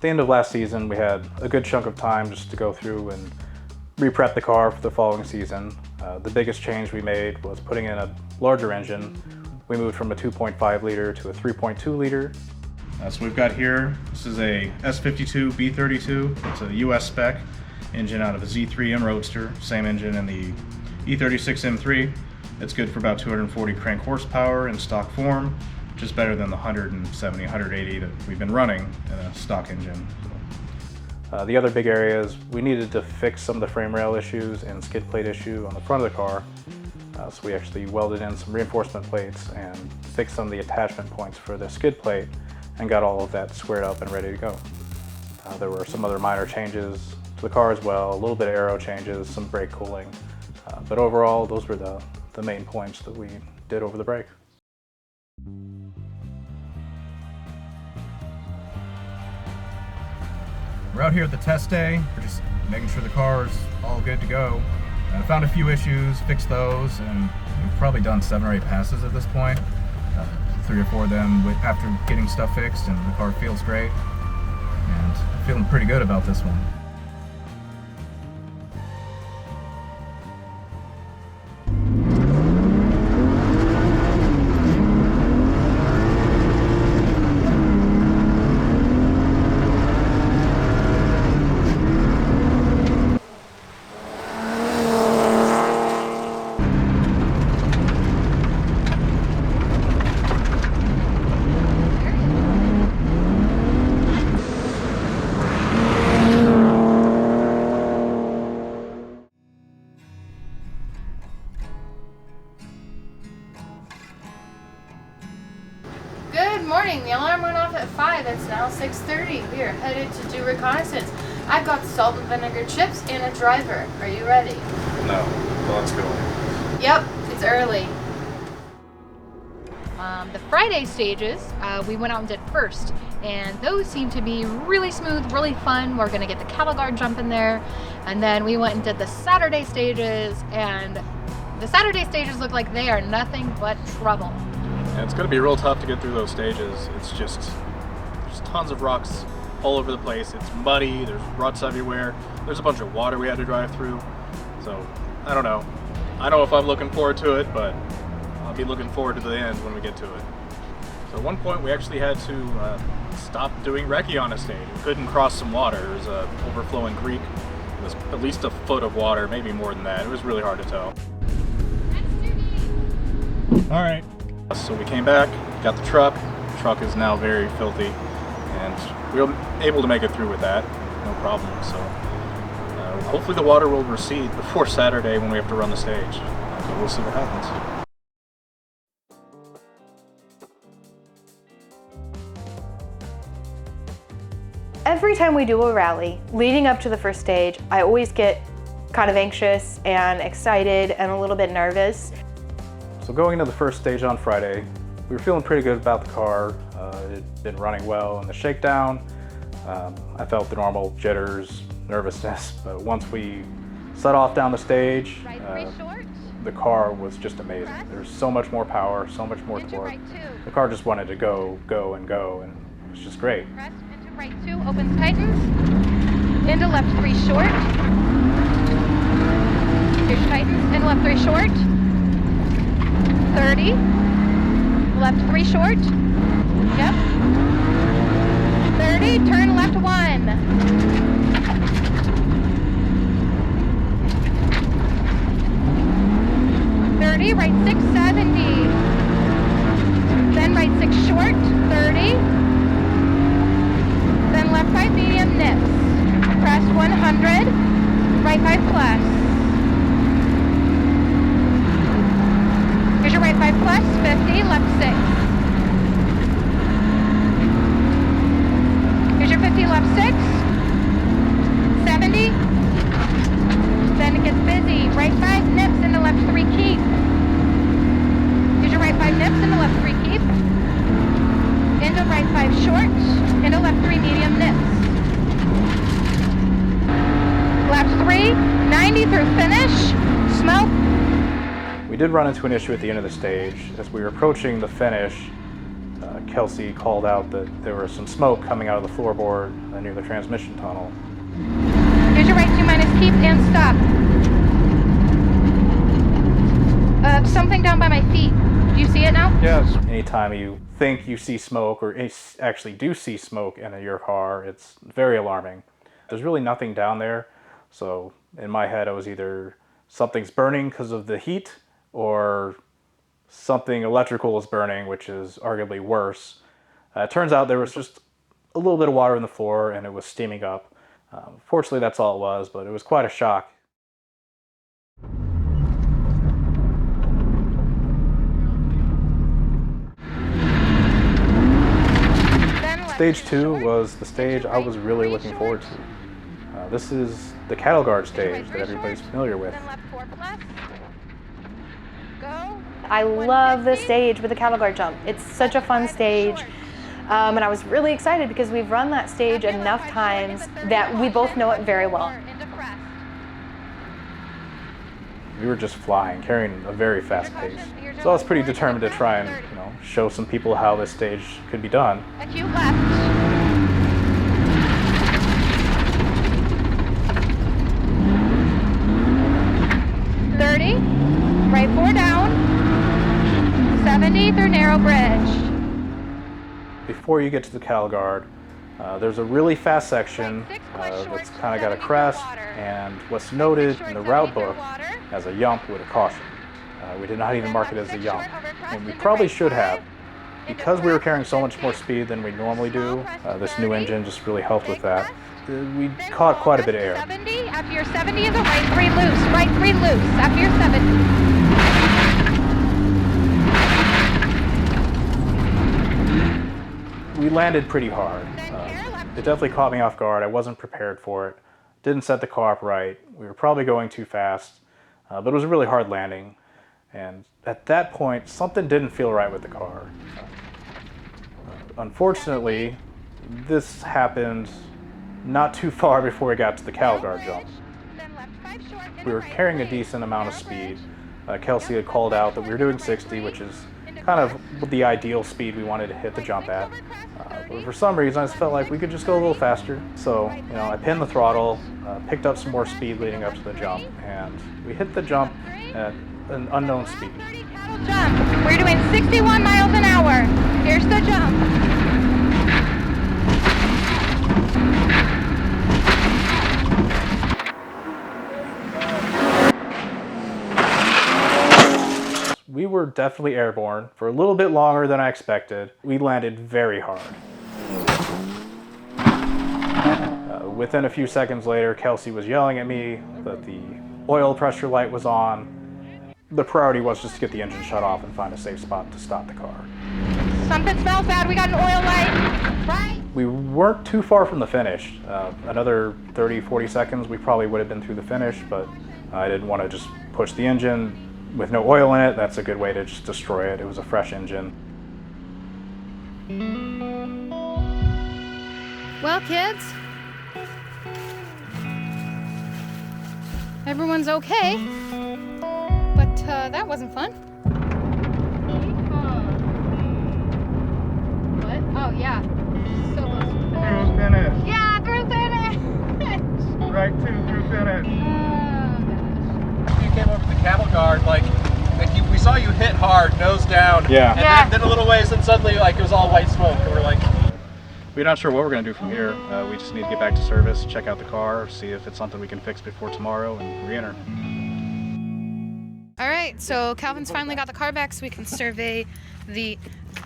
at the end of last season, we had a good chunk of time just to go through and re-prep the car for the following season. The biggest change we made was putting in a larger engine. We moved from a 2.5 liter to a 3.2 liter. So we've got here, this is a S52 B32. It's a US spec engine out of a Z3M Roadster, same engine in the E36 M3. It's good for about 240 crank horsepower in stock form, which is better than the 170, 180 that we've been running in a stock engine. The other big areas, we needed to fix some of the frame rail issues and skid plate issue on the front of the car. So we actually welded in some reinforcement plates and fixed some of the attachment points for the skid plate and got all of that squared up and ready to go. There were some other minor changes to the car as well, a little bit of aero changes, some brake cooling. But overall, those were the main points that we did over the break. We're out here at the test day. We're just making sure the car is all good to go. I found a few issues, fixed those, and we've probably done 7 or 8 passes at this point. 3 or 4 of them after getting stuff fixed, and the car feels great. And I'm feeling pretty good about this one. Good morning. The alarm went off at 5. It's now 6:30. We are headed to do reconnaissance. I've got salt and vinegar chips and a driver. Are you ready? No, well, let's go. Yep, it's early. The Friday stages, we went out and did first, and those seem to be really smooth, really fun. We're gonna get the cattle guard jump in there, and then we went and did the Saturday stages, and the Saturday stages look like they are nothing but trouble. And it's going to be real tough to get through those stages. It's just, there's tons of rocks all over the place. It's muddy, there's ruts everywhere. There's a bunch of water we had to drive through. So, I don't know. I don't know if I'm looking forward to it, but I'll be looking forward to the end when we get to it. So at one point we actually had to stop doing recce on a stage. We couldn't cross some water. There was an overflowing creek. It was at least a foot of water, maybe more than that. It was really hard to tell. All right. So we came back, got the truck. The truck is now very filthy, and we were able to make it through with that, no problem. So hopefully the water will recede before Saturday when we have to run the stage. So we'll see what happens. Every time we do a rally, leading up to the first stage, I always get kind of anxious and excited and a little bit nervous. So going into the first stage on Friday, we were feeling pretty good about the car. It had been running well in the shakedown. I felt the normal jitters, nervousness, but once we set off down the stage, the car was just amazing. There's so much more power, so much more torque. The car just wanted to go, and go, and it was just great. Into right 2, opens, tightens. Into left 3 short. Here's tightens, into left 3 short. 30, left 3 short, yep, 30, turn left 1, 30, right 6, 70, then right 6 short, 30, then left 5 medium nips, press 100, right 5 plus. Here's your right 5 plus, 50, left 6. Here's your 50, left 6. 70. Then it gets busy. Right 5 nips into left 3 keep. Here's your right 5 nips into left 3 keep. Into right 5 short. Into left 3 medium nips. Left 3, 90 through finish. Smoke. We did run into an issue at the end of the stage. As we were approaching the finish, Kelsey called out that there was some smoke coming out of the floorboard near the transmission tunnel. Here's your right 2 minus keep and stop. Something down by my feet. Do you see it now? Yes. Anytime you think you see smoke or actually do see smoke in your car, it's very alarming. There's really nothing down there, so in my head I was either something's burning because of the heat or something electrical is burning, which is arguably worse. It turns out there was just a little bit of water in the floor and it was steaming up. Fortunately, that's all it was, but it was quite a shock. Stage 2 was the stage I was really looking forward to. This is the cattle guard stage that everybody's familiar with. I love the stage with the cattle guard jump. It's such a fun stage. And I was really excited because we've run that stage enough times that we both know it very well. We were just flying, carrying a very fast pace. So I was pretty determined to try and, show some people how this stage could be done. Acute left. 30, right 4 down, 70 through narrow bridge. Before you get to the cattle guard, there's a really fast section that's kind of got a crest, and what's noted in the route book as a yump with a caution. We did not even mark it as a yump, and we probably should have. Because we were carrying so much more speed than we normally do, this new engine just really helped with that. We caught quite a bit of air. 70, after your 70 is a right 3 loose, right 3 loose, after your 70. We landed pretty hard. It definitely caught me off guard. I wasn't prepared for it. Didn't set the car up right. We were probably going too fast, but it was a really hard landing. And at that point, something didn't feel right with the car. Unfortunately, this happened not too far before we got to the cattle guard jump. We were carrying a decent amount of speed. Kelsey had called out that we were doing 60, which is kind of the ideal speed we wanted to hit the jump at. But for some reason, I just felt like we could just go a little faster. So, I pinned the throttle, picked up some more speed leading up to the jump, and we hit the jump at an unknown speed. Jump. We're doing 61 miles an hour. Here's the jump. We were definitely airborne for a little bit longer than I expected. We landed very hard. Within a few seconds later, Kelsey was yelling at me that the oil pressure light was on. The priority was just to get the engine shut off and find a safe spot to stop the car. Something smells bad. We got an oil light. Right. We weren't too far from the finish. Another 30, 40 seconds, we probably would have been through the finish, but I didn't want to just push the engine with no oil in it. That's a good way to just destroy it. It was a fresh engine. Well, kids, everyone's okay, but that wasn't fun. What? Oh, yeah. So close. Through finish. Yeah, through finish. Right 2 through finish. You came over to the cattle guard, we saw you hit hard, nose down. Yeah. And then a little ways, and suddenly it was all white smoke, and we're like, We're not sure what we're going to do from here. We just need to get back to service, check out the car, see if it's something we can fix before tomorrow, and re-enter. All right, so Calvin's finally got the car back so we can survey the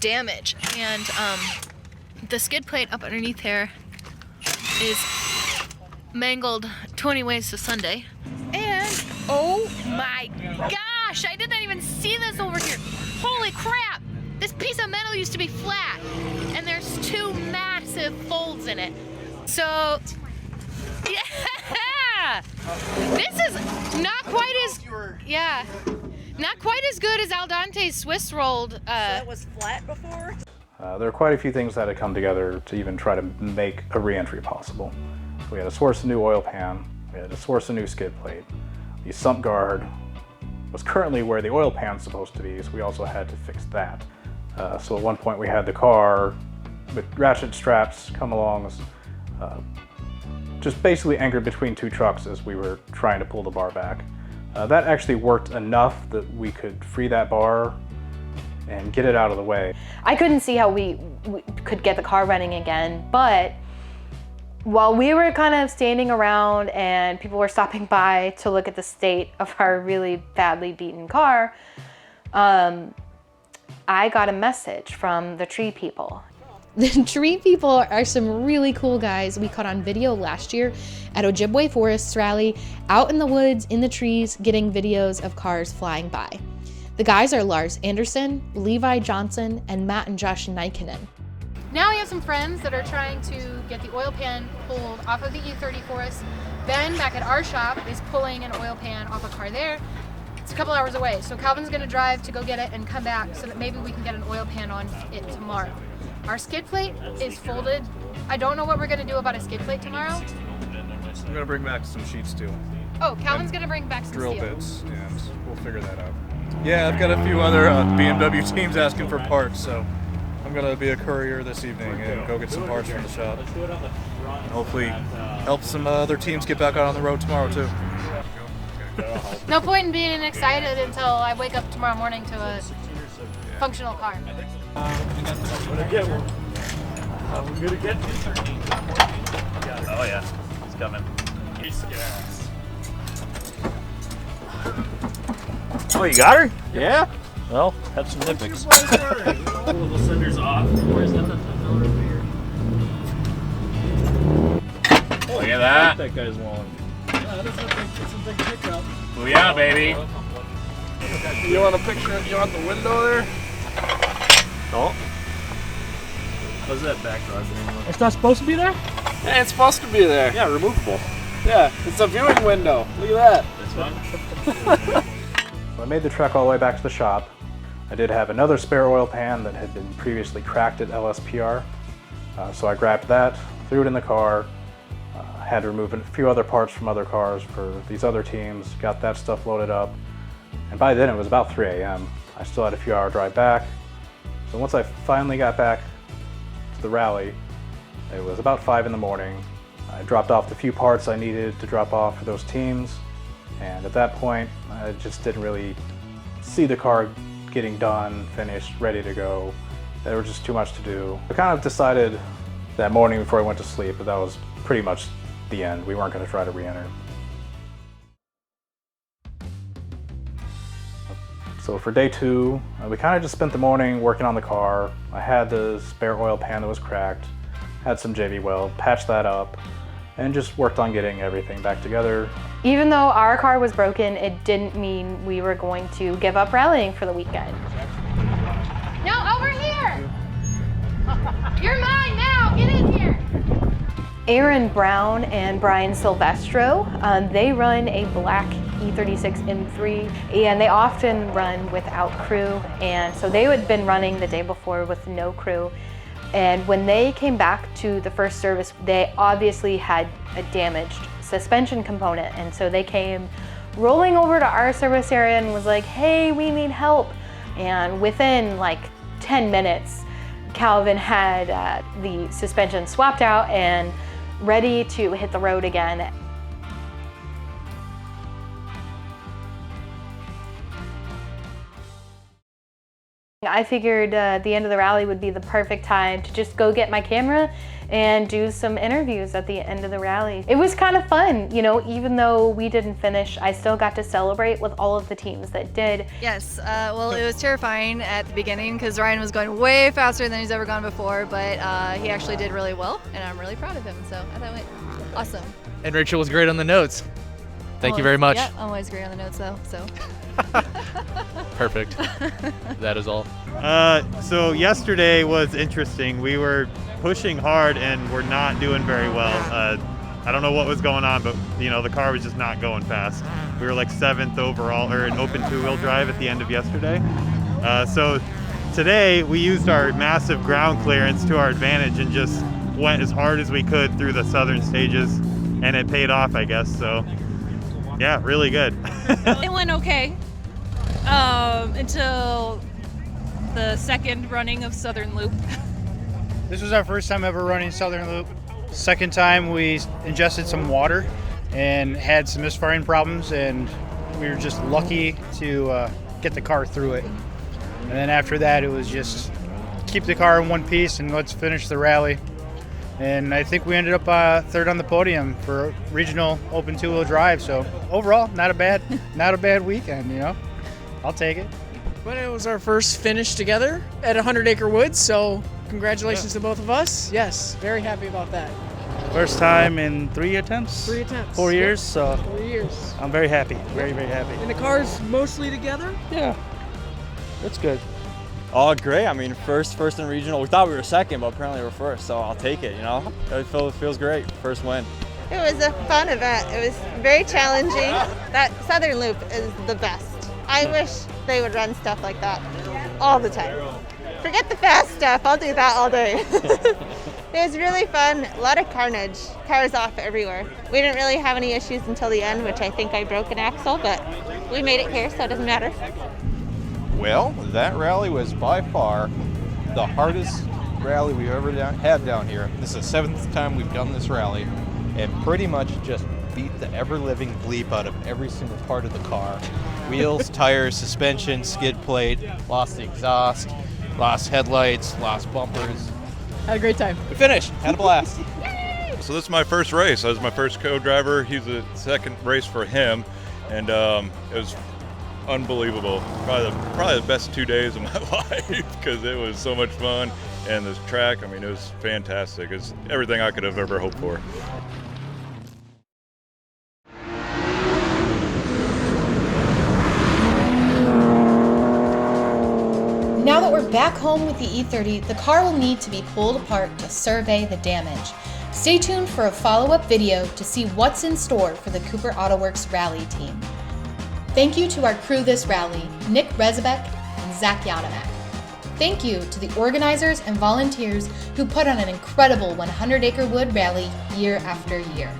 damage. And the skid plate up underneath here is mangled 20 ways to Sunday. And, oh my gosh, I didn't even see this over here. Holy crap! This piece of metal used to be flat, and there's 2 massive folds in it. So, yeah! This is not quite as, not quite as good as Al Dante's Swiss rolled. So that was flat before? There are quite a few things that had come together to even try to make a re-entry possible. We had to source a new oil pan, we had to source a new skid plate. The sump guard was currently where the oil pan's supposed to be, so we also had to fix that. So at one point we had the car with ratchet straps come along, just basically anchored between two trucks as we were trying to pull the bar back. That actually worked enough that we could free that bar and get it out of the way. I couldn't see how we could get the car running again, but while we were kind of standing around and people were stopping by to look at the state of our really badly beaten car, I got a message from the tree people. The tree people are some really cool guys we caught on video last year at Ojibwe Forest Rally, out in the woods, in the trees, getting videos of cars flying by. The guys are Lars Anderson, Levi Johnson, and Matt and Josh Nikinen. Now we have some friends that are trying to get the oil pan pulled off of the E30 for us. Ben, back at our shop, is pulling an oil pan off a car there. It's a couple hours away, so Calvin's gonna drive to go get it and come back so that maybe we can get an oil pan on it tomorrow. Our skid plate is folded. I don't know what we're gonna do about a skid plate tomorrow. I'm gonna bring back some sheets too. Oh, Calvin's gonna bring back some Drill steel. bits, and we'll figure that out. Yeah, I've got a few other BMW teams asking for parts, so I'm gonna be a courier this evening and go get some parts from the shop. And hopefully help some other teams get back out on the road tomorrow too. No point in being excited until I wake up tomorrow morning to a functional car. Oh yeah, it's coming. Oh, you got her? Yeah. Well, have some nippies. Little cinder's off. Where's that? Look at that. That guy's long. Yeah, that's a big pickup. Oh yeah, baby. You want a picture? You want the window there? Oh. How's that back drive anymore? It's not supposed to be there? Yeah, it's supposed to be there. Yeah, removable. Yeah, it's a viewing window. Look at that. That's fun. So I made the trek all the way back to the shop. I did have another spare oil pan that had been previously cracked at LSPR. So I grabbed that, threw it in the car, had to remove a few other parts from other cars for these other teams, got that stuff loaded up. And by then it was about 3 a.m. I still had a few hour drive back. So once I finally got back to the rally, it was about 5 in the morning. I dropped off the few parts I needed to drop off for those teams. And at that point, I just didn't really see the car getting done, finished, ready to go. There was just too much to do. I kind of decided that morning before I went to sleep that that was pretty much the end. We weren't going to try to re-enter. So for day 2, we kind of just spent the morning working on the car. I had the spare oil pan that was cracked, had some JV weld, patched that up, and just worked on getting everything back together. Even though our car was broken, it didn't mean we were going to give up rallying for the weekend. No, over here! You're mine now, get in here! Aaron Brown and Brian Silvestro, they run a black E36 M3, and they often run without crew, and so they had been running the day before with no crew. And when they came back to the first service, they obviously had a damaged suspension component, and so they came rolling over to our service area and was like, hey, we need help. And within like 10 minutes, Calvin had the suspension swapped out and ready to hit the road again. I figured the end of the rally would be the perfect time to just go get my camera and do some interviews at the end of the rally. It was kind of fun, you know, even though we didn't finish, I still got to celebrate with all of the teams that did. Yes, well, it was terrifying at the beginning because Ryan was going way faster than he's ever gone before, but he actually did really well, and I'm really proud of him, so I thought it went awesome. And Rachel was great on the notes. Thank you very much. Yeah, I'm always great on the notes though, so. Perfect. That is all. So yesterday was interesting. We were pushing hard and we're not doing very well. I don't know what was going on, but you know, the car was just not going fast. We were like 7th overall, or an open 2-wheel drive at the end of yesterday. So today we used our massive ground clearance to our advantage and just went as hard as we could through the southern stages, and it paid off, I guess. So yeah, really good. It went okay until the second running of Southern Loop. This was our first time ever running Southern Loop. Second time we ingested some water and had some misfiring problems, and we were just lucky to get the car through it. And then after that, it was just keep the car in one piece and let's finish the rally. And I think we ended up third on the podium for regional open two-wheel drive. So overall, not a bad weekend, you know. I'll take it. But it was our first finish together at 100 Acre Woods, so congratulations to both of us. Yes, very happy about that. First time in 3 attempts. 3 attempts. 4 years, Yep. so 4 years. I'm very happy. Very, very happy. And the car's mostly together? Yeah, that's good. Oh, great. I mean, first in regional. We thought we were second, but apparently we're first, so I'll take it, you know? It feels great. First win. It was a fun event. It was very challenging. That Southern Loop is the best. I wish they would run stuff like that all the time. Forget the fast stuff. I'll do that all day. It was really fun. A lot of carnage. Cars off everywhere. We didn't really have any issues until the end, which I think I broke an axle, but we made it here, so it doesn't matter. Well, that rally was by far the hardest rally we've ever had down here. This is the 7th time we've done this rally, and pretty much just beat the ever-living bleep out of every single part of the car. Wheels, tires, suspension, skid plate, lost the exhaust, lost headlights, lost bumpers. Had a great time. We finished. Had a blast. So this is my first race. I was my first co-driver. He's the second race for him, and it was unbelievable. Probably the best 2 days of my life because it was so much fun, and this track, I mean, it was fantastic. It's everything I could have ever hoped for. Now that we're back home with the E30, the car will need to be pulled apart to survey the damage. Stay tuned for a follow-up video to see what's in store for the Cooper Autoworks rally team. Thank you to our crew this rally, Nick Rezebek and Zach Yanamak. Thank you to the organizers and volunteers who put on an incredible 100 Acre Wood rally year after year.